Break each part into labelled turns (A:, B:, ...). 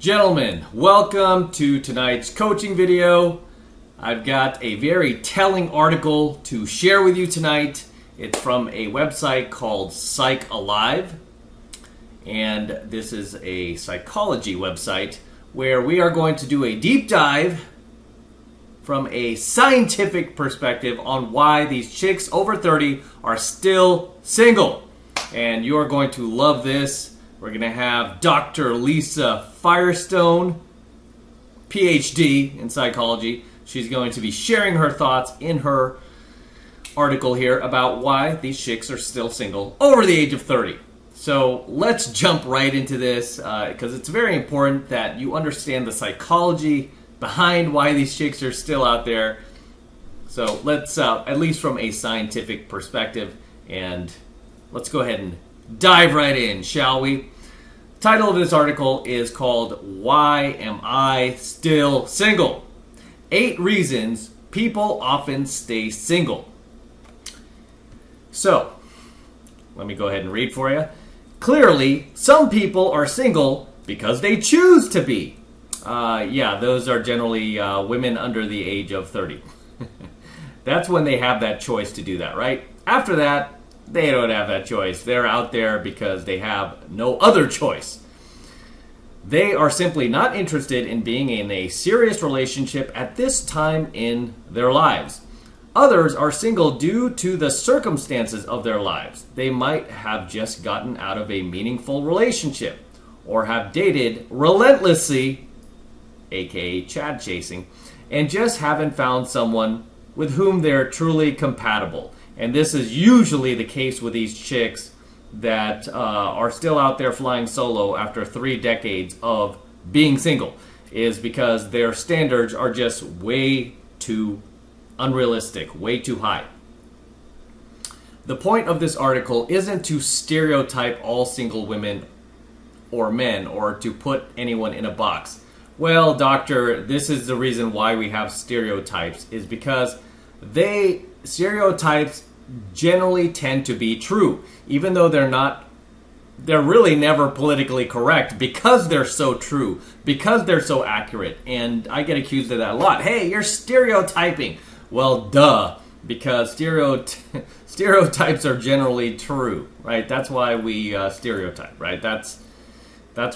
A: Gentlemen, welcome to tonight's coaching video. I've got a very telling article to share with you tonight. It's from a website called Psychologist, and this is a psychology website where we are going to do a deep dive from a scientific perspective on why these chicks over 30 are still single. And you are going to love this. We're going to have Dr. Lisa Firestone, PhD in psychology. She's going to be sharing her thoughts in her article here about why these chicks are still single over the age of 30. So let's jump right into this because it's very important that you understand the psychology behind why these chicks are still out there. So let's, at least from a scientific perspective, and let's go ahead and dive right in, shall we? The title of this article is called Why Am I Still Single? 8 Reasons People Often Stay Single. So, let me go ahead and read for you. Clearly, some people are single because they choose to be. Those are generally women under the age of 30. That's when they have that choice to do that, right? After that, they don't have that choice. They're out there because they have no other choice. They are simply not interested in being in a serious relationship at this time in their lives. Others are single due to the circumstances of their lives. They might have just gotten out of a meaningful relationship or have dated relentlessly, aka Chad chasing, and just haven't found someone with whom they're truly compatible. And this is usually the case with these chicks that are still out there flying solo after 3 decades of being single, is because their standards are just way too unrealistic, way too high. The point of this article isn't to stereotype all single women or men or to put anyone in a box. Well, doctor, this is the reason why we have stereotypes, is because stereotypes generally tend to be true, even though they're really never politically correct because they're so true, because they're so accurate. And I get accused of that a lot. Hey, you're stereotyping. Well, duh, because stereotypes are generally true, right? That's why we stereotype, right? That's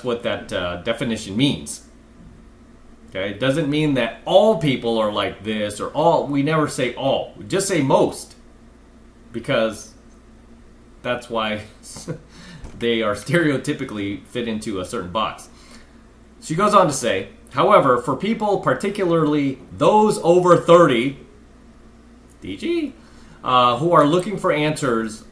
A: what that definition means. Okay, it doesn't mean that all people are like this or all. We never say all. We just say most, because that's why they are stereotypically fit into a certain box. She goes on to say, however, for people, particularly those over 30, DG, who are looking for answers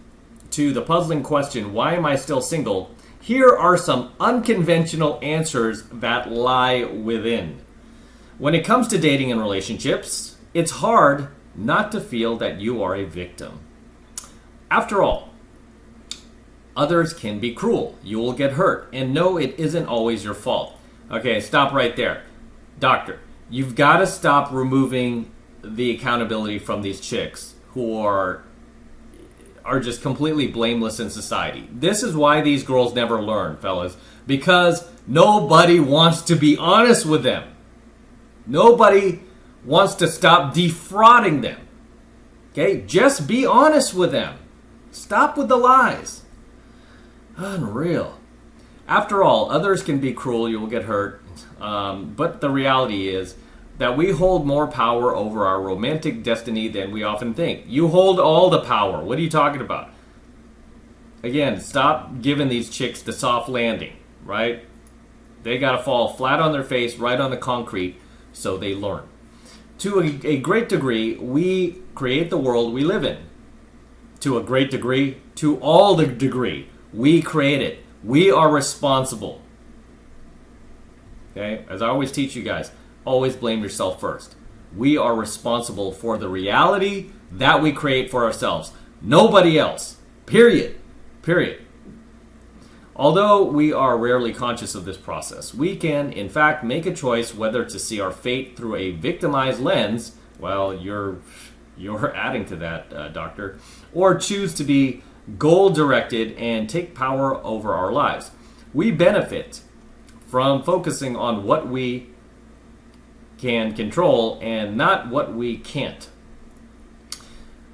A: to the puzzling question, why am I still single? Here are some unconventional answers that lie within. When it comes to dating and relationships, it's hard not to feel that you are a victim. After all, others can be cruel. You will get hurt. And no, it isn't always your fault. Okay, stop right there. Doctor, you've got to stop removing the accountability from these chicks who are just completely blameless in society. This is why these girls never learn, fellas. Because nobody wants to be honest with them. Nobody wants to stop defrauding them. Okay, just be honest with them. Stop with the lies. Unreal. After all, others can be cruel, you will get hurt. But the reality is that we hold more power over our romantic destiny than we often think. You hold all the power. What are you talking about? Again, stop giving these chicks the soft landing, right? They got to fall flat on their face, right on the concrete, so they learn. To a great degree, we create the world we live in. To a great degree, to all the degree, we create it. We are responsible. Okay? As I always teach you guys, always blame yourself first. We are responsible for the reality that we create for ourselves. Nobody else. Period. Although we are rarely conscious of this process, we can, in fact, make a choice whether to see our fate through a victimized lens. Well, you're adding to that, doctor. Or choose to be goal-directed and take power over our lives. We benefit from focusing on what we can control and not what we can't.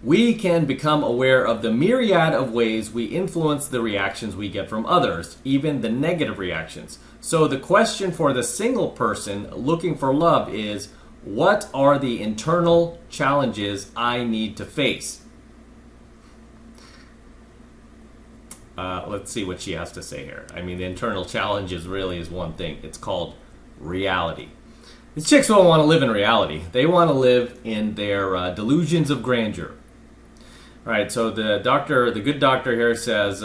A: We can become aware of the myriad of ways we influence the reactions we get from others, even the negative reactions. So the question for the single person looking for love is, what are the internal challenges I need to face? Let's see what she has to say here. I mean, the internal challenges really is one thing. It's called reality. These chicks don't want to live in reality. They want to live in their delusions of grandeur. All right, so the good doctor here says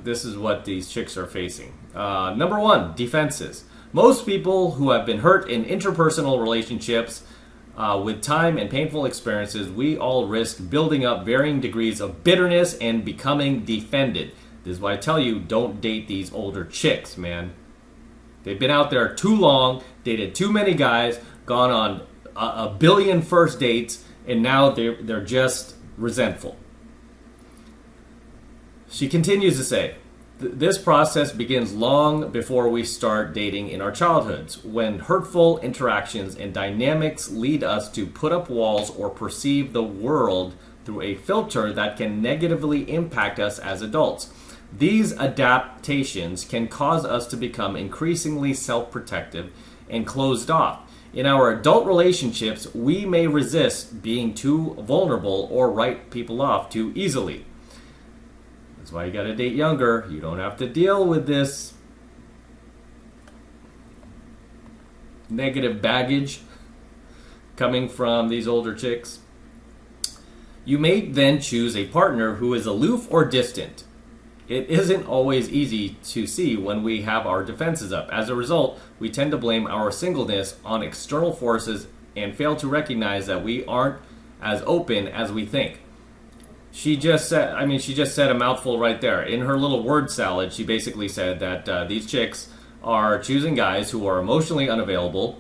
A: this is what these chicks are facing. Number one, defenses. Most people who have been hurt in interpersonal relationships with time and painful experiences, we all risk building up varying degrees of bitterness and becoming defended. This is why I tell you, don't date these older chicks, man. They've been out there too long, dated too many guys, gone on a billion first dates, and now they're just resentful. She continues to say, this process begins long before we start dating in our childhoods, when hurtful interactions and dynamics lead us to put up walls or perceive the world through a filter that can negatively impact us as adults. These adaptations can cause us to become increasingly self-protective and closed off. In our adult relationships, we may resist being too vulnerable or write people off too easily. That's why you gotta date younger. You don't have to deal with this negative baggage coming from these older chicks. You may then choose a partner who is aloof or distant. It isn't always easy to see when we have our defenses up. As a result, we tend to blame our singleness on external forces and fail to recognize that we aren't as open as we think. She just said a mouthful right there. In her little word salad, she basically said that these chicks are choosing guys who are emotionally unavailable,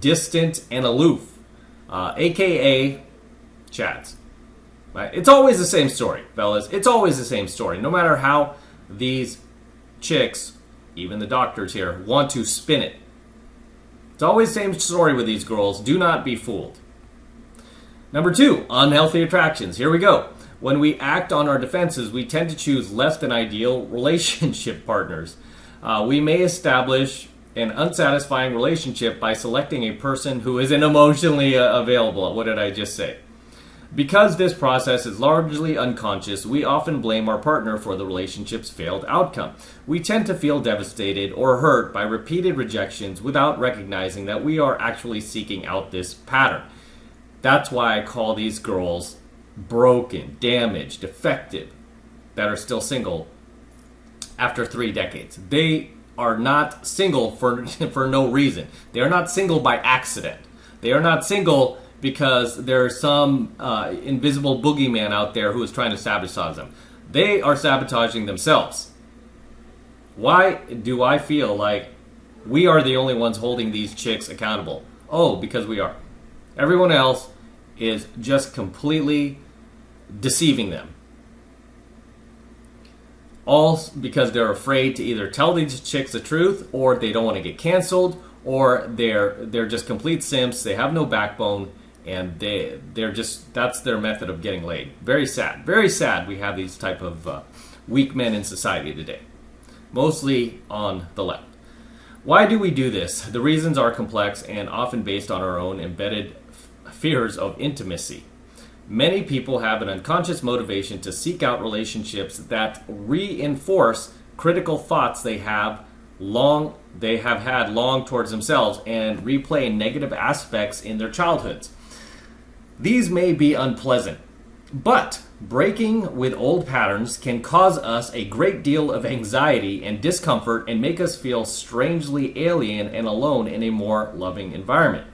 A: distant, and aloof, aka chads. Right? It's always the same story, fellas. It's always the same story. No matter how these chicks, even the doctors here, want to spin it. It's always the same story with these girls. Do not be fooled. Number two, unhealthy attractions. Here we go. When we act on our defenses, we tend to choose less than ideal relationship partners. We may establish an unsatisfying relationship by selecting a person who isn't emotionally available. What did I just say? Because this process is largely unconscious, we often blame our partner for the relationship's failed outcome. We tend to feel devastated or hurt by repeated rejections without recognizing that we are actually seeking out this pattern. That's why I call these girls broken, damaged, defective, that are still single after 3 decades. They are not single for no reason. They are not single by accident. They are not single because there's some invisible boogeyman out there who is trying to sabotage them. They are sabotaging themselves. Why do I feel like we are the only ones holding these chicks accountable? Oh, because we are. Everyone else is just completely deceiving them. All because they're afraid to either tell these chicks the truth, or they don't want to get canceled, or they're just complete simps. They have no backbone, and they're just, that's their method of getting laid. Very sad. Very sad we have these type of weak men in society today. Mostly on the left. Why do we do this? The reasons are complex and often based on our own embedded fears of intimacy. Many people have an unconscious motivation to seek out relationships that reinforce critical thoughts they have had long towards themselves and replay negative aspects in their childhoods. These may be unpleasant, but breaking with old patterns can cause us a great deal of anxiety and discomfort and make us feel strangely alien and alone in a more loving environment.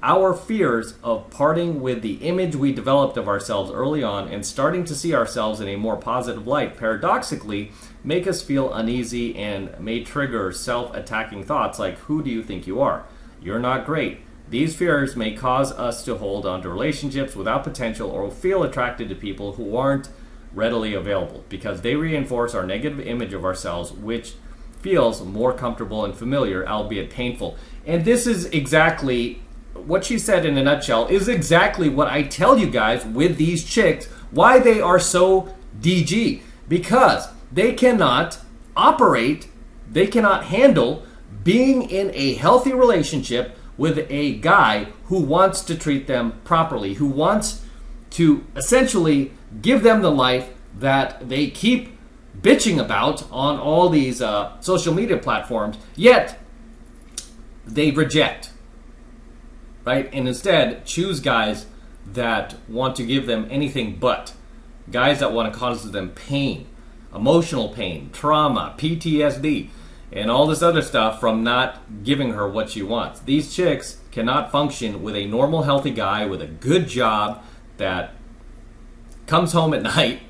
A: Our fears of parting with the image we developed of ourselves early on and starting to see ourselves in a more positive light paradoxically make us feel uneasy and may trigger self-attacking thoughts like, who do you think you are? You're not great. These fears may cause us to hold on to relationships without potential or feel attracted to people who aren't readily available because they reinforce our negative image of ourselves, which feels more comfortable and familiar, albeit painful. And this is exactly what she said in a nutshell, is exactly what I tell you guys with these chicks, why they are so DG. Because they cannot operate, they cannot handle being in a healthy relationship with a guy who wants to treat them properly, who wants to essentially give them the life that they keep bitching about on all these social media platforms, yet they reject, right? And instead choose guys that want to give them anything but, guys that want to cause them pain, emotional pain, trauma, PTSD, and all this other stuff from not giving her what she wants. These chicks cannot function with a normal, healthy guy with a good job that comes home at night,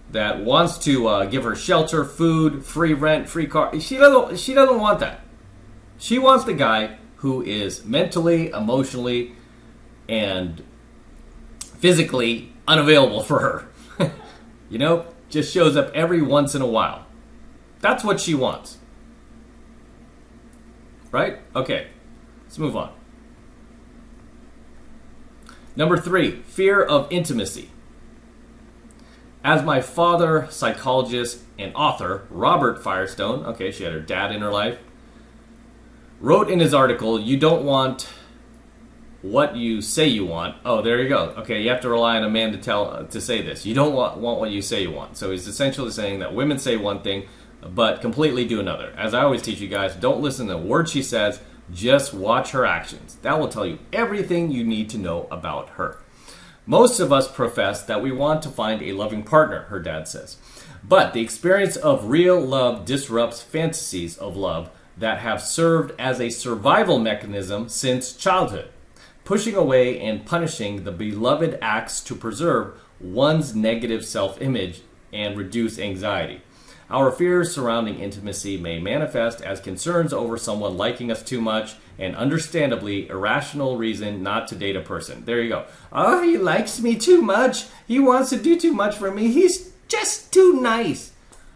A: that wants to give her shelter, food, free rent, free car. She doesn't want that. She wants the guy who is mentally, emotionally, and physically unavailable for her. You know, just shows up every once in a while. That's what she wants. Right? Okay, let's move on. Number 3, fear of intimacy. As my father, psychologist, and author, Robert Firestone, okay, she had her dad in her life, wrote in his article, you don't want what you say you want. Oh, there you go. Okay, you have to rely on a man to say this. You don't want what you say you want. So he's essentially saying that women say one thing, but completely do another. As I always teach you guys, don't listen to a word she says, just watch her actions. That will tell you everything you need to know about her. Most of us profess that we want to find a loving partner, her dad says. But the experience of real love disrupts fantasies of love that have served as a survival mechanism since childhood, pushing away and punishing the beloved acts to preserve one's negative self-image and reduce anxiety. Our fears surrounding intimacy may manifest as concerns over someone liking us too much and understandably irrational reason not to date a person. There you go. Oh, he likes me too much. He wants to do too much for me. He's just too nice.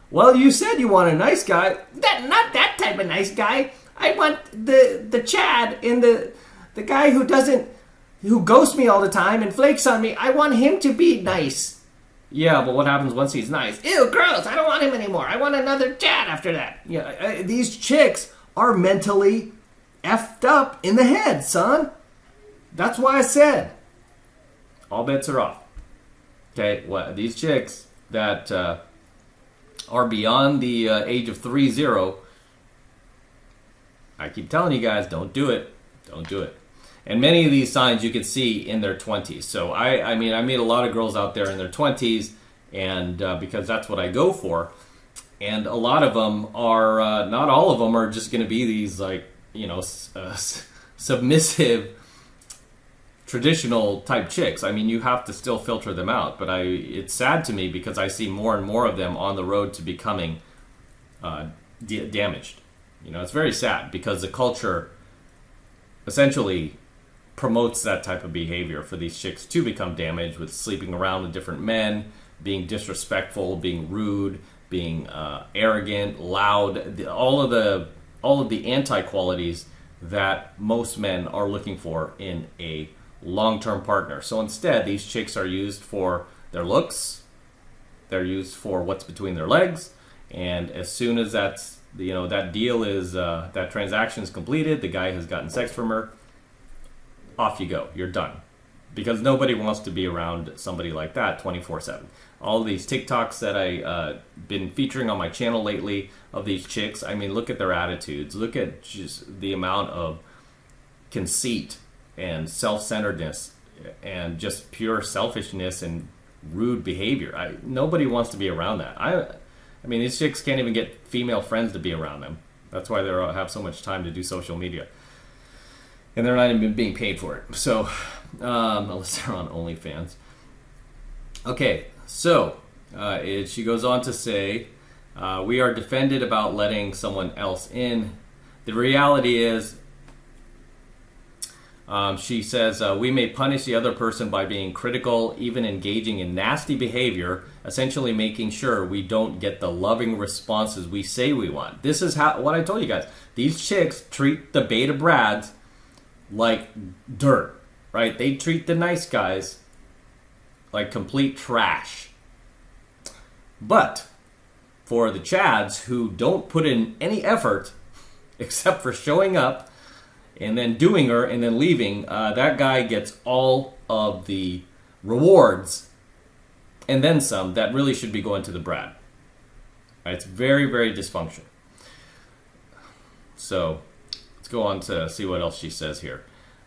A: Well, you said you want a nice guy. Not that type of nice guy. I want the Chad and the guy who ghosts me all the time and flakes on me. I want him to be nice. Yeah, but what happens once he's nice? Ew, gross, I don't want him anymore. I want another Chad after that. Yeah, these chicks are mentally effed up in the head, son. That's why I said all bets are off. Okay, well, these chicks that are beyond the age of 30, I keep telling you guys, don't do it. Don't do it. And many of these signs you can see in their 20s. So I mean, I meet a lot of girls out there in their 20s, and because that's what I go for. And a lot of them are, not all of them are just going to be these, like, you know, submissive, traditional type chicks. I mean, you have to still filter them out. But it's sad to me because I see more and more of them on the road to becoming damaged. You know, it's very sad because the culture essentially promotes that type of behavior for these chicks to become damaged with sleeping around with different men, being disrespectful, being rude, being arrogant, loud, all of the anti-qualities that most men are looking for in a long-term partner. So instead, these chicks are used for their looks, they're used for what's between their legs, and as soon as that deal is that transaction is completed, the guy has gotten sex from her, off you go, you're done. Because nobody wants to be around somebody like that 24/7. All these TikToks that I been featuring on my channel lately of these chicks, I mean, look at their attitudes. Look at just the amount of conceit and self-centeredness and just pure selfishness and rude behavior. Nobody wants to be around that. I mean, these chicks can't even get female friends to be around them. That's why they have so much time to do social media. And they're not even being paid for it. So, unless they're on OnlyFans. Okay, so she goes on to say, we are defended about letting someone else in. The reality is, She says, we may punish the other person by being critical, even engaging in nasty behavior, essentially making sure we don't get the loving responses we say we want. This is what I told you guys. These chicks treat the beta brads like dirt, right? They treat the nice guys like complete trash. But for the chads who don't put in any effort except for showing up and then doing her and then leaving, that guy gets all of the rewards and then some that really should be going to the Brad. Right, it's very, very dysfunctional. So let's go on to see what else she says here.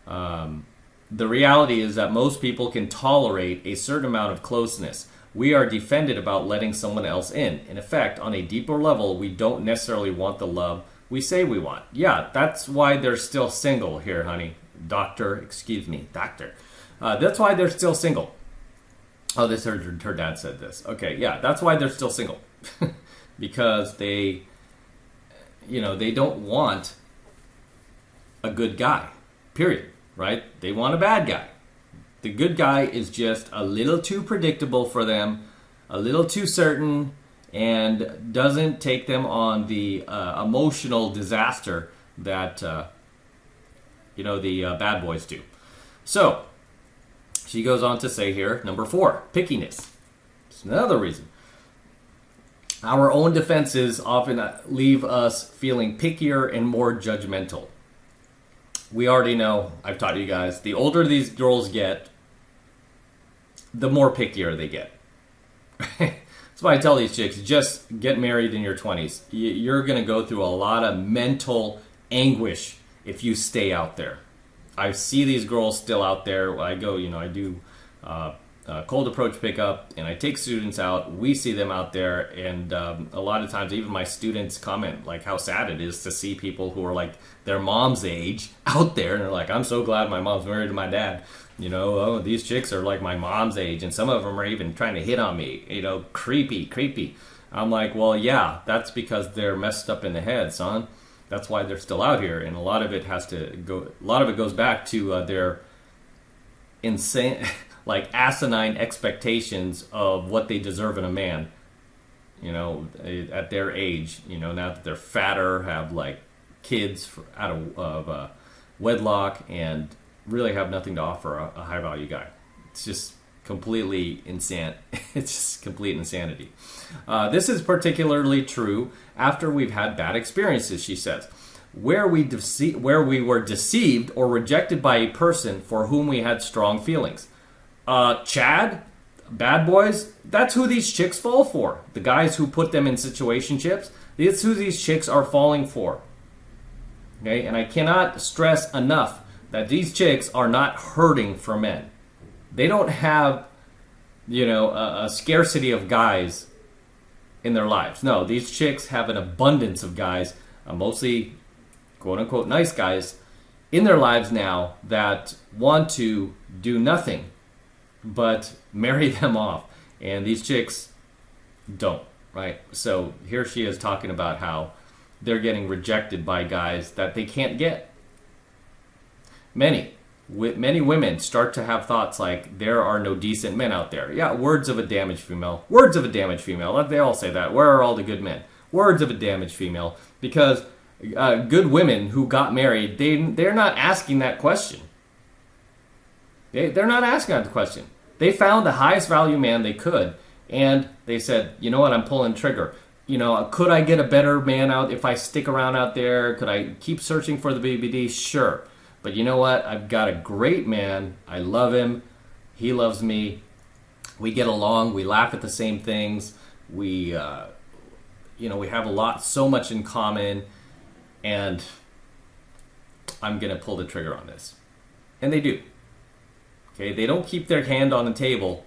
A: The reality is that most people can tolerate a certain amount of closeness. We are defended about letting someone else in. In effect, on a deeper level, we don't necessarily want the love we say we want. Yeah, that's why they're still single here, honey. Doctor. That's why they're still single. Oh, this her dad said this. Okay, yeah, that's why they're still single. Because they don't want a good guy. Period. Right? They want a bad guy. The good guy is just a little too predictable for them, a little too certain, and doesn't take them on the emotional disaster that the bad boys do. So she goes on to say here, number 4, pickiness. It's another reason. Our own defenses often leave us feeling pickier and more judgmental. We already know, I've taught you guys, the older these girls get, the more pickier they get. That's why I tell these chicks, just get married in your 20s. You're going to go through a lot of mental anguish if you stay out there. I see these girls still out there. I go, I do cold approach pickup, and I take students out. We see them out there, and a lot of times even my students comment like how sad it is to see people who are like their mom's age out there, and they're like, I'm so glad my mom's married to my dad. These chicks are like my mom's age, and some of them are even trying to hit on me. Creepy. I'm like, well, yeah, that's because they're messed up in the head, son. That's why they're still out here, and a lot of it goes back to their insane, like asinine expectations of what they deserve in a man. At their age, now that they're fatter, have like kids out of wedlock, and really have nothing to offer a high value guy. It's just completely insane. It's just complete insanity. This is particularly true after we've had bad experiences, she says, where we were deceived or rejected by a person for whom we had strong feelings. Chad, bad boys, that's who these chicks fall for. The guys who put them in situationships, that's who these chicks are falling for. Okay, and I cannot stress enough that these chicks are not hurting for men. They don't have, a scarcity of guys in their lives. No, these chicks have an abundance of guys, mostly quote-unquote nice guys, in their lives now that want to do nothing but marry them off. And these chicks don't, right? So here she is talking about how they're getting rejected by guys that they can't get. Many women start to have thoughts like, there are no decent men out there. Yeah, words of a damaged female. Words of a damaged female. They all say that. Where are all the good men? Words of a damaged female. Because good women who got married, they're not asking that question. They're not asking that question. They found the highest value man they could, and they said, you know what, I'm pulling trigger. Could I get a better man out if I stick around out there? Could I keep searching for the BBD? Sure. But you know what? I've got a great man. I love him. He loves me. We get along. We laugh at the same things. We have so much in common. And I'm going to pull the trigger on this. And they do. Okay, they don't keep their hand on the table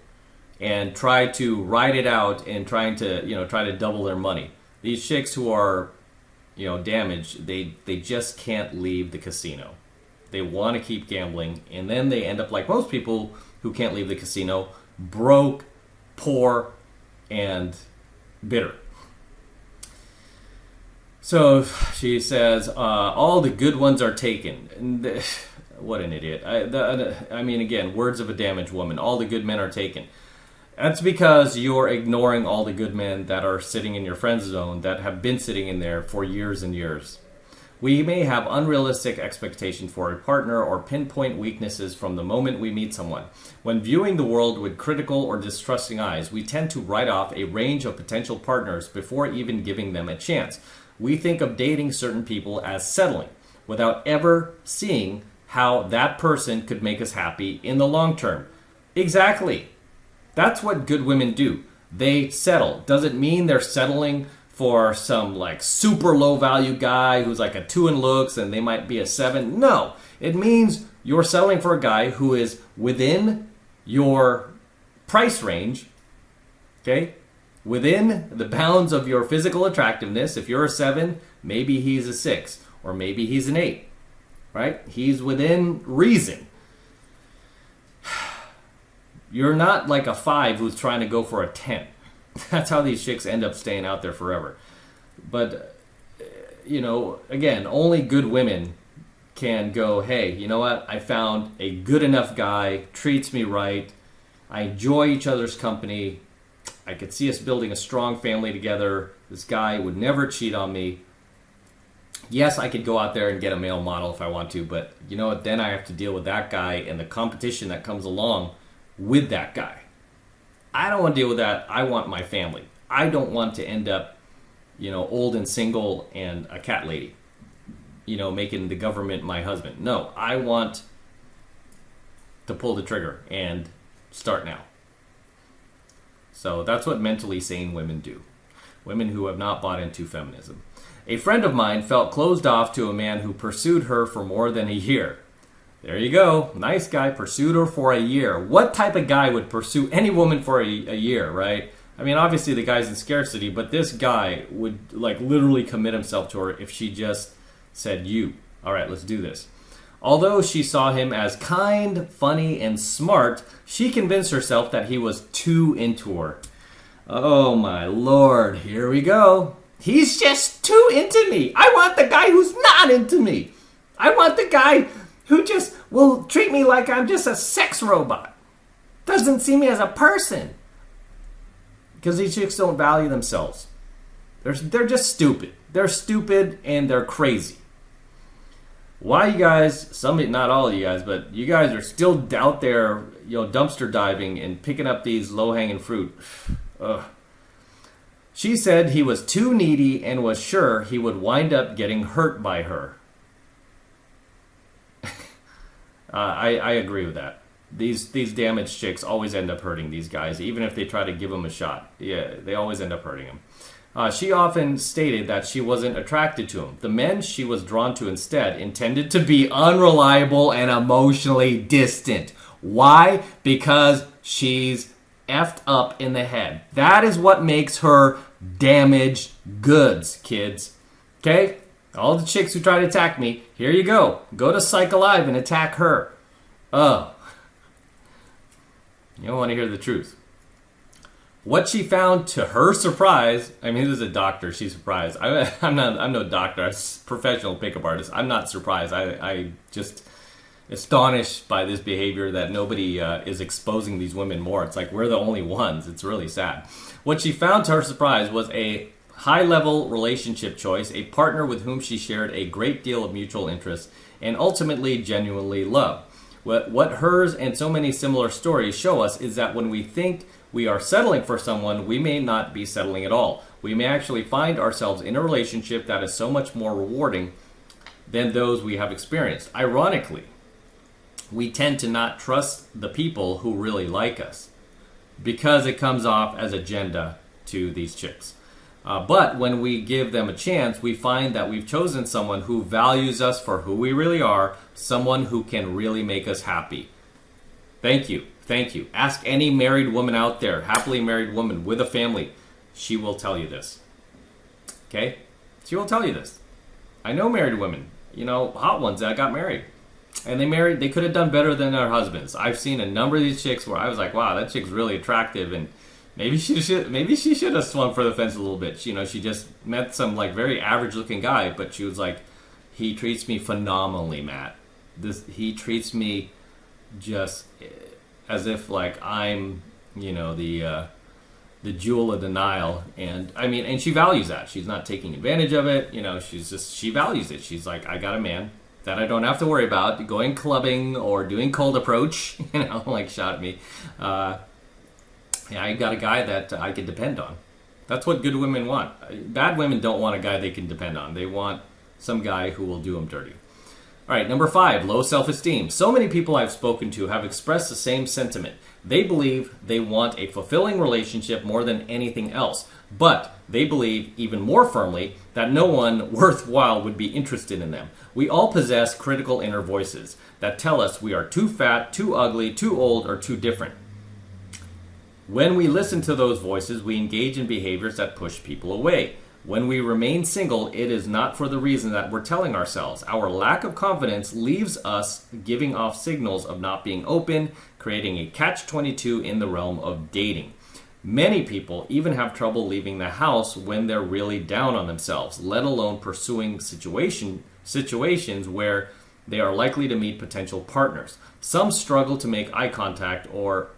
A: and try to ride it out and try to double their money. These chicks who are, damaged, they just can't leave the casino. They want to keep gambling, and then they end up like most people who can't leave the casino, broke, poor, and bitter. So she says, all the good ones are taken. And What an idiot. I mean, again, words of a damaged woman. All the good men are taken. That's because you're ignoring all the good men that are sitting in your friend zone that have been sitting in there for years and years. We may have unrealistic expectations for a partner or pinpoint weaknesses from the moment we meet someone. When viewing the world with critical or distrusting eyes, we tend to write off a range of potential partners before even giving them a chance. We think of dating certain people as settling, without ever seeing how that person could make us happy in the long term. Exactly. That's what good women do. They settle. Doesn't mean they're settling for some like super low value guy who's like a 2 in looks and they might be a 7. No, it means you're settling for a guy who is within your price range, okay? Within the bounds of your physical attractiveness. If you're a 7, maybe he's a 6 or maybe he's an 8, right? He's within reason. You're not like a 5 who's trying to go for a 10. That's how these chicks end up staying out there forever. But, again, only good women can go, hey, you know what? I found a good enough guy, treats me right. I enjoy each other's company. I could see us building a strong family together. This guy would never cheat on me. Yes, I could go out there and get a male model if I want to, but you know what? Then I have to deal with that guy and the competition that comes along with that guy. I don't want to deal with that. I want my family. I don't want to end up, old and single and a cat lady, making the government my husband. No, I want to pull the trigger and start now. So that's what mentally sane women do. Women who have not bought into feminism. A friend of mine felt closed off to a man who pursued her for more than a year. There you go. Nice guy, pursued her for a year. What type of guy would pursue any woman for a year, right? I mean, obviously the guy's in scarcity, but this guy would literally commit himself to her if she just said, all right, let's do this. Although she saw him as kind, funny, and smart, she convinced herself that he was too into her. Oh my Lord, here we go. He's just too into me. I want the guy who's not into me. I want the guy who just will treat me like I'm just a sex robot. Doesn't see me as a person. Because these chicks don't value themselves. They're just stupid. They're stupid and they're crazy. Why you guys, not all of you guys, but you guys are still out there, dumpster diving and picking up these low-hanging fruit. Ugh. She said he was too needy and was sure he would wind up getting hurt by her. I agree with that. These damaged chicks always end up hurting these guys, even if they try to give them a shot. Yeah, they always end up hurting them. She often stated that she wasn't attracted to him. The men she was drawn to instead intended to be unreliable and emotionally distant. Why? Because she's effed up in the head. That is what makes her damaged goods, kids. Okay? All the chicks who try to attack me, here you go. Go to Psych Alive and attack her. Oh. You don't want to hear the truth. What she found to her surprise, I mean, this is a doctor, she's surprised. I'm no doctor, I'm a professional pickup artist. I'm not surprised. I just astonished by this behavior that nobody is exposing these women more. It's like we're the only ones. It's really sad. What she found to her surprise was a high-level relationship choice, a partner with whom she shared a great deal of mutual interest and ultimately genuinely loved. What hers and so many similar stories show us is that when we think we are settling for someone, we may not be settling at all. We may actually find ourselves in a relationship that is so much more rewarding than those we have experienced. Ironically, we tend to not trust the people who really like us because it comes off as agenda to these chicks. But when we give them a chance, we find that we've chosen someone who values us for who we really are, someone who can really make us happy. Thank you. Thank you. Ask any married woman out there, happily married woman with a family. She will tell you this. Okay? She will tell you this. I know married women, hot ones that got married. And they could have done better than their husbands. I've seen a number of these chicks where I was like, wow, that chick's really attractive, and maybe she should have swung for the fence a little bit. She just met some very average looking guy, but she was like, he treats me phenomenally, Matt. he treats me just as if like I'm, the jewel of the Nile. And I mean, and she values that. She's not taking advantage of it. She values it. She's like, I got a man that I don't have to worry about going clubbing or doing cold approach, like shout at me. I got a guy that I can depend on. That's what good women want. Bad women don't want a guy they can depend on. They want some guy who will do them dirty. All right, number 5, low self-esteem. So many people I've spoken to have expressed the same sentiment. They believe they want a fulfilling relationship more than anything else, but they believe even more firmly that no one worthwhile would be interested in them. We all possess critical inner voices that tell us we are too fat, too ugly, too old, or too different. When we listen to those voices, we engage in behaviors that push people away. When we remain single, it is not for the reason that we're telling ourselves. Our lack of confidence leaves us giving off signals of not being open, creating a catch-22 in the realm of dating. Many people even have trouble leaving the house when they're really down on themselves, let alone pursuing situations where they are likely to meet potential partners. Some struggle to make eye contact or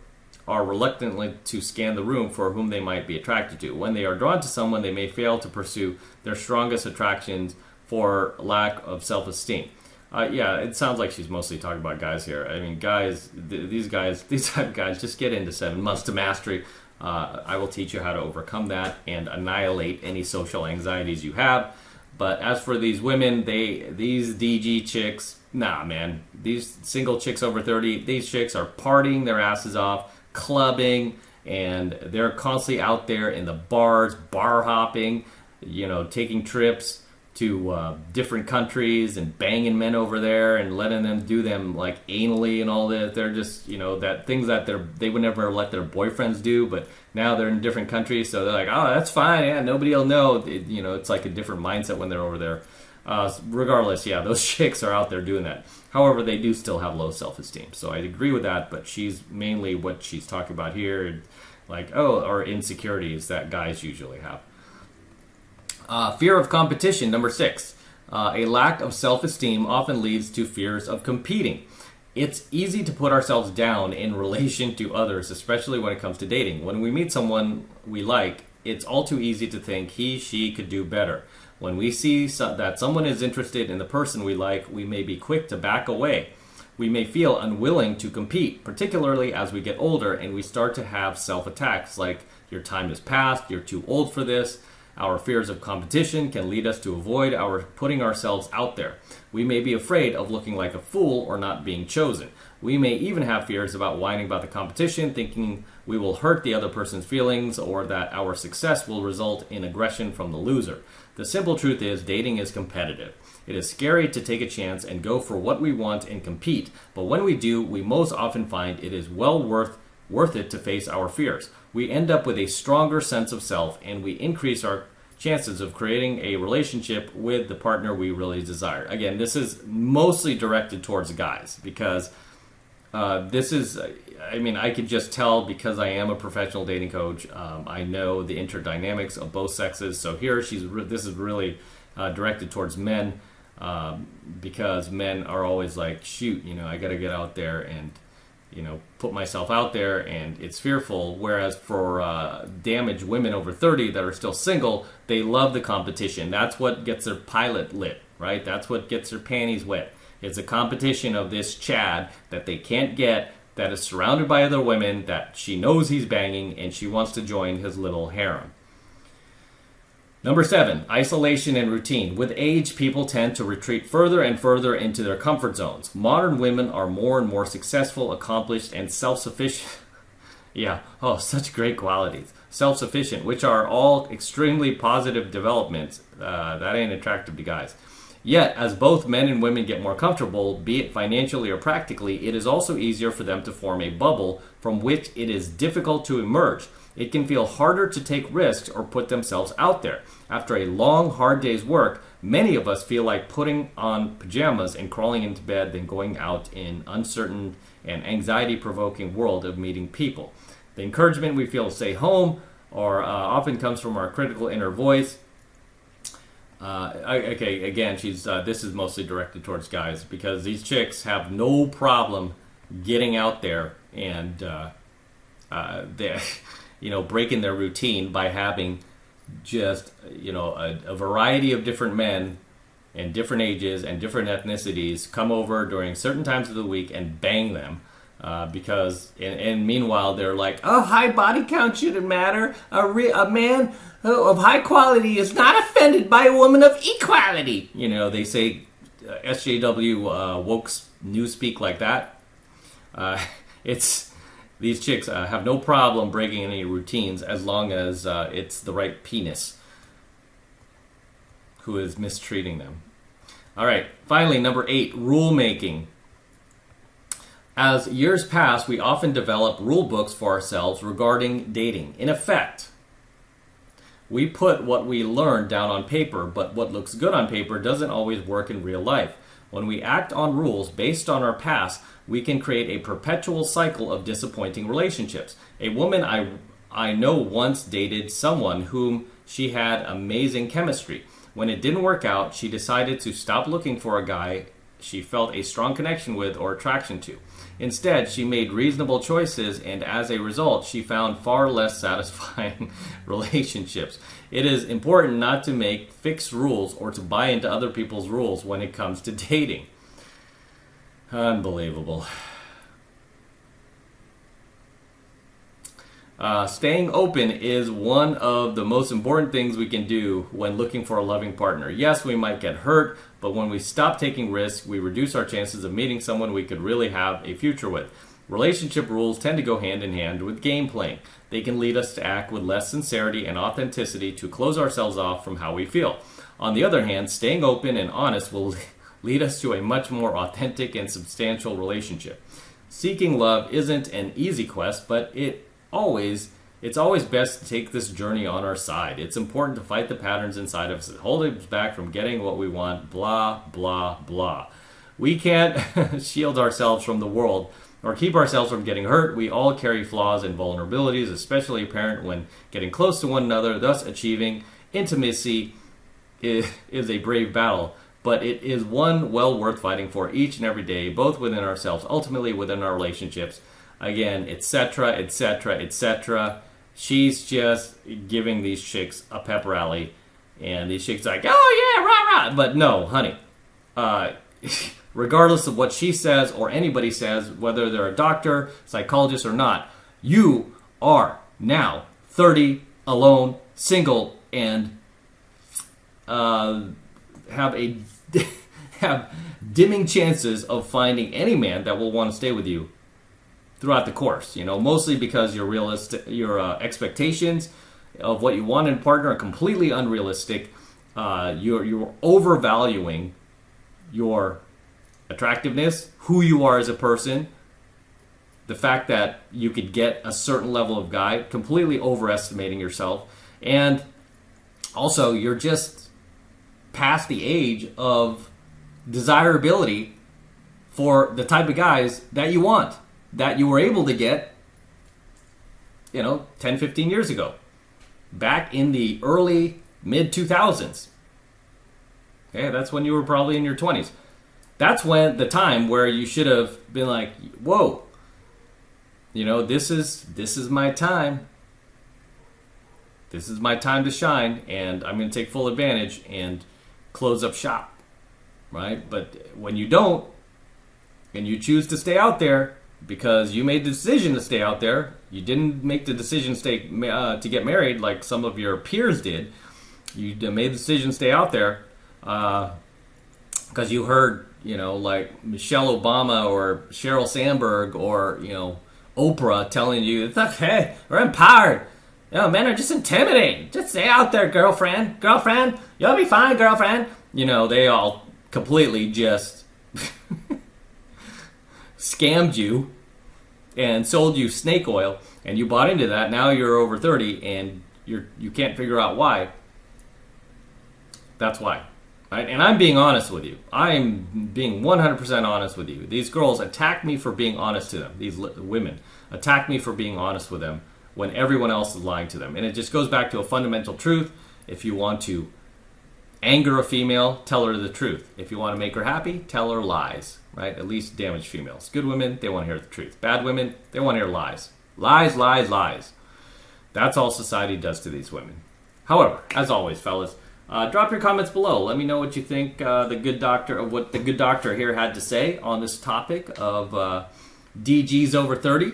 A: are reluctant to scan the room for whom they might be attracted to. When they are drawn to someone, they may fail to pursue their strongest attractions for lack of self-esteem. It sounds like she's mostly talking about guys here. I mean, guys, these type of guys, just get into 7 months to mastery. I will teach you how to overcome that and annihilate any social anxieties you have. But as for these women, these DG chicks, nah, man. These single chicks over 30, these chicks are partying their asses off, clubbing, and they're constantly out there in the bars, bar hopping, taking trips to different countries and banging men over there and letting them do them like anally and all that. They're just, that things that they would never let their boyfriends do, but now they're in different countries, so they're like, oh, that's fine, yeah, nobody will know. It's like a different mindset when they're over there. Regardless, yeah, those chicks are out there doing that. However, they do still have low self-esteem. So I agree with that, but she's mainly what she's talking about here, or insecurities that guys usually have. Fear of competition, number 6. A lack of self-esteem often leads to fears of competing. It's easy to put ourselves down in relation to others, especially when it comes to dating. When we meet someone we like, it's all too easy to think she could do better. When we see that someone is interested in the person we like, we may be quick to back away. We may feel unwilling to compete, particularly as we get older and we start to have self-attacks like, your time has passed, you're too old for this. Our fears of competition can lead us to avoid putting ourselves out there. We may be afraid of looking like a fool or not being chosen. We may even have fears about whining about the competition, thinking we will hurt the other person's feelings or that our success will result in aggression from the loser. The simple truth is, dating is competitive. It is scary to take a chance and go for what we want and compete, but when we do, we most often find it is well worth it to face our fears. We end up with a stronger sense of self, and we increase our chances of creating a relationship with the partner we really desire. Again, this is mostly directed towards guys because I could just tell because I am a professional dating coach. I know the interdynamics of both sexes. So here this is really directed towards men because men are always like, shoot, I got to get out there and, put myself out there, and it's fearful. Whereas for damaged women over 30 that are still single, they love the competition. That's what gets their pilot lit, right? That's what gets their panties wet. It's a competition of this Chad that they can't get, that is surrounded by other women that she knows he's banging, and she wants to join his little harem. Number 7, isolation and routine. With age, people tend to retreat further and further into their comfort zones. Modern women are more and more successful, accomplished, and self-sufficient. Such great qualities. Self-sufficient, which are all extremely positive developments. That ain't attractive to guys. Yet, as both men and women get more comfortable, be it financially or practically, it is also easier for them to form a bubble from which it is difficult to emerge. It can feel harder to take risks or put themselves out there. After a long, hard day's work, many of us feel like putting on pajamas and crawling into bed than going out in uncertain and anxiety-provoking world of meeting people. The encouragement we feel to stay home often comes from our critical inner voice. Okay, again, she's this is mostly directed towards guys because these chicks have no problem getting out there and they, breaking their routine by having just a variety of different men and different ages and different ethnicities come over during certain times of the week and bang them. Because meanwhile they're like, oh, high body count shouldn't matter. A man of high quality is not offended by a woman of equality. They say SJW woke newspeak like that. It's these chicks have no problem breaking any routines as long as it's the right penis who is mistreating them. All right, finally, number 8, rule making. As years pass, we often develop rule books for ourselves regarding dating. In effect, we put what we learned down on paper, but what looks good on paper doesn't always work in real life. When we act on rules based on our past, we can create a perpetual cycle of disappointing relationships. A woman I know once dated someone whom she had amazing chemistry. When it didn't work out, she decided to stop looking for a guy she felt a strong connection with or attraction to. Instead, she made reasonable choices, and as a result, she found far less satisfying relationships. It is important not to make fixed rules or to buy into other people's rules when it comes to dating. Unbelievable. Staying open is one of the most important things we can do when looking for a loving partner. Yes, we might get hurt, but when we stop taking risks, we reduce our chances of meeting someone we could really have a future with. Relationship rules tend to go hand in hand with game playing. They can lead us to act with less sincerity and authenticity to close ourselves off from how we feel. On the other hand, staying open and honest will lead us to a much more authentic and substantial relationship. Seeking love isn't an easy quest, but it's always best to take this journey on our side. It's important to fight the patterns inside of us that hold us back from getting what we want, blah, blah, blah. We can't shield ourselves from the world or keep ourselves from getting hurt. We all carry flaws and vulnerabilities, especially apparent when getting close to one another, thus achieving intimacy is a brave battle. But it is one well worth fighting for each and every day, both within ourselves, ultimately within our relationships. Again, etc., etc., etc. She's just giving these chicks a pep rally, and these chicks are like, oh yeah, rah rah. But no, honey, regardless of what she says or anybody says, whether they're a doctor, psychologist, or not, you are now 30, alone, single, and have dimming chances of finding any man that will want to stay with you throughout the course, mostly because your expectations of what you want in a partner are completely unrealistic. You're overvaluing your attractiveness, who you are as a person, the fact that you could get a certain level of guy, completely overestimating yourself, and also you're just past the age of desirability for the type of guys that you want, that you were able to get, 10, 15 years ago, back in the early, mid-2000s. Okay, that's when you were probably in your 20s. That's when the time where you should have been like, whoa, this is my time. This is my time to shine, and I'm going to take full advantage and close up shop, right? But when you don't, and you choose to stay out there, because you made the decision to stay out there. You didn't make the decision to get married like some of your peers did. You made the decision to stay out there because you heard, like Michelle Obama or Sheryl Sandberg or, Oprah telling you, it's okay, we're empowered. Men are just intimidating. Just stay out there, girlfriend. You'll be fine, girlfriend. They all completely just scammed you and sold you snake oil, and you bought into that. Now you're over 30 and you can't figure out why. That's why, right? And I'm being honest with you. I'm being 100% honest with you. These girls attack me for being honest to them. These women attack me for being honest with them when everyone else is lying to them. And it just goes back to a fundamental truth. If you want to anger a female, tell her the truth. If you want to make her happy, tell her lies, right? At least damage females. Good women, they want to hear the truth. Bad women, they want to hear lies. Lies, lies, lies. That's all society does to these women. However, as always, fellas, drop your comments below. Let me know what you think what the good doctor here had to say on this topic of DGs over 30.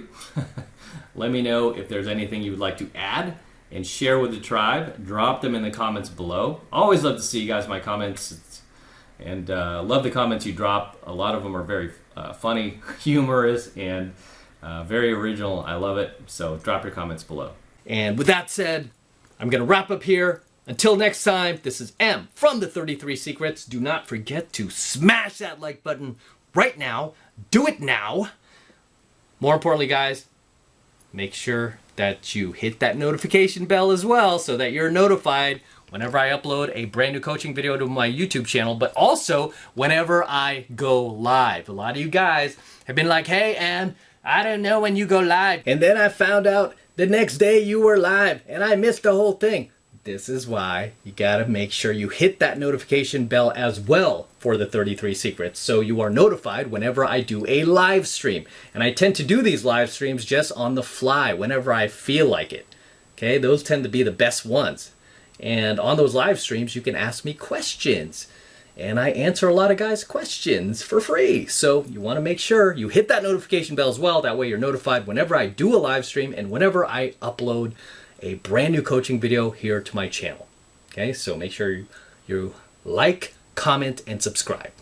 A: Let me know if there's anything you would like to add and share with the tribe. Drop them in the comments below. Always love to see you guys in my comments. And love the comments you drop. A lot of them are very funny, humorous, and very original. I love it. So drop your comments below. And with that said, I'm going to wrap up here. Until next time, this is M from the 33 Secrets. Do not forget to smash that like button right now. Do it now. More importantly, guys, make sure that you hit that notification bell as well so that you're notified whenever I upload a brand new coaching video to my YouTube channel, but also whenever I go live. A lot of you guys have been like, hey, Em, I don't know when you go live. And then I found out the next day you were live and I missed the whole thing. This is why you gotta make sure you hit that notification bell as well for the 33 Secrets so you are notified whenever I do a live stream. And I tend to do these live streams just on the fly whenever I feel like it. Okay, those tend to be the best ones. And on those live streams, you can ask me questions. And I answer a lot of guys' questions for free. So you want to make sure you hit that notification bell as well. That way you're notified whenever I do a live stream and whenever I upload a brand new coaching video here to my channel. Okay, so make sure you like, comment, and subscribe.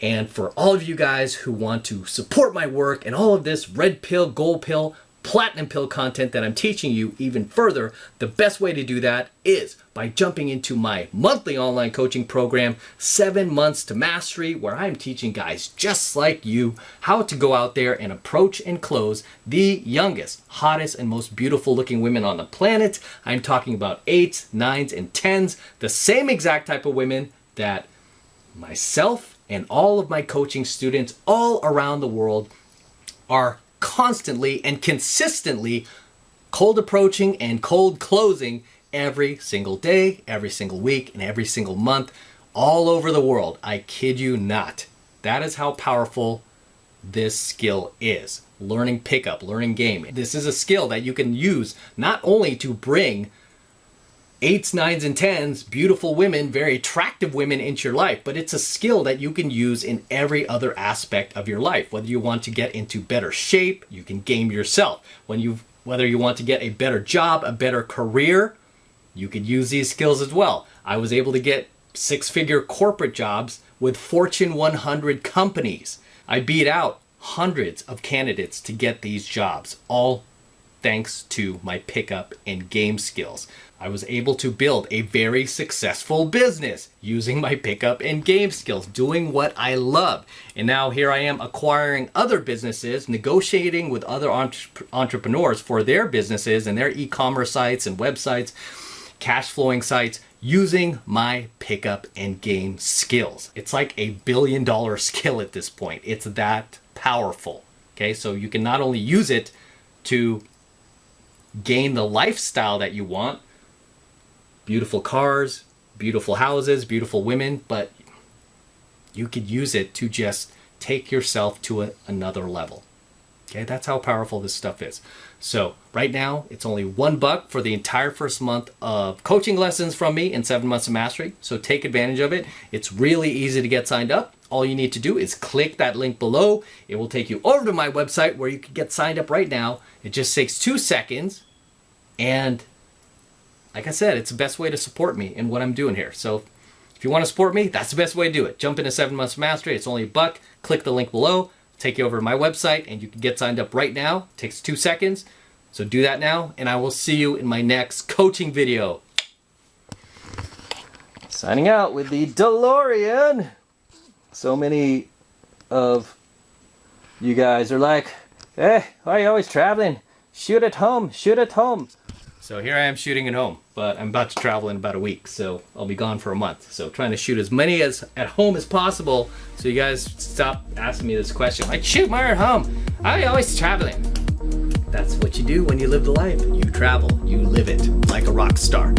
A: And for all of you guys who want to support my work and all of this red pill, gold pill, platinum pill content that I'm teaching you even further, the best way to do that is by jumping into my monthly online coaching program, 7 Months to Mastery, where I'm teaching guys just like you how to go out there and approach and close the youngest, hottest, and most beautiful looking women on the planet. I'm talking about 8s, 9s, and 10s, the same exact type of women that myself and all of my coaching students all around the world are constantly and consistently cold approaching and cold closing every single day, every single week, and every single month all over the world. I kid you not. That is how powerful this skill is. Learning pickup, learning game. This is a skill that you can use not only to bring 8s, 9s, and 10s, beautiful women, very attractive women into your life, but it's a skill that you can use in every other aspect of your life. Whether you want to get into better shape, you can game yourself. Whether you want to get a better job, a better career, you could use these skills as well. I was able to get 6-figure corporate jobs with Fortune 100 companies. I beat out hundreds of candidates to get these jobs, all thanks to my pickup and game skills. I was able to build a very successful business using my pickup and game skills, doing what I love. And now here I am acquiring other businesses, negotiating with other entrepreneurs for their businesses and their e-commerce sites and websites, cash flowing sites, using my pickup and game skills. It's like a billion-dollar skill at this point. It's that powerful. Okay, so you can not only use it to gain the lifestyle that you want, beautiful cars, beautiful houses, beautiful women, but you could use it to just take yourself to another level. Okay, that's how powerful this stuff is. So right now, it's only $1 for the entire first month of coaching lessons from me in 7 Months of Mastery. So take advantage of it. It's really easy to get signed up. All you need to do is click that link below. It will take you over to my website where you can get signed up right now. It just takes 2 seconds. And like I said, it's the best way to support me in what I'm doing here. So if you want to support me, that's the best way to do it. Jump into 7 Months of Mastery. It's only $1. Click the link below. Take you over to my website and you can get signed up right now. It takes 2 seconds. So do that now and I will see you in my next coaching video. Signing out with the DeLorean. So many of you guys are like, hey, why are you always traveling? Shoot at home, shoot at home. So here I am shooting at home, but I'm about to travel in about a week, so I'll be gone for a month. So trying to shoot as many as at home as possible, so you guys stop asking me this question. Like, shoot more at home. Why are you always traveling? That's what you do when you live the life. You travel, you live it like a rock star.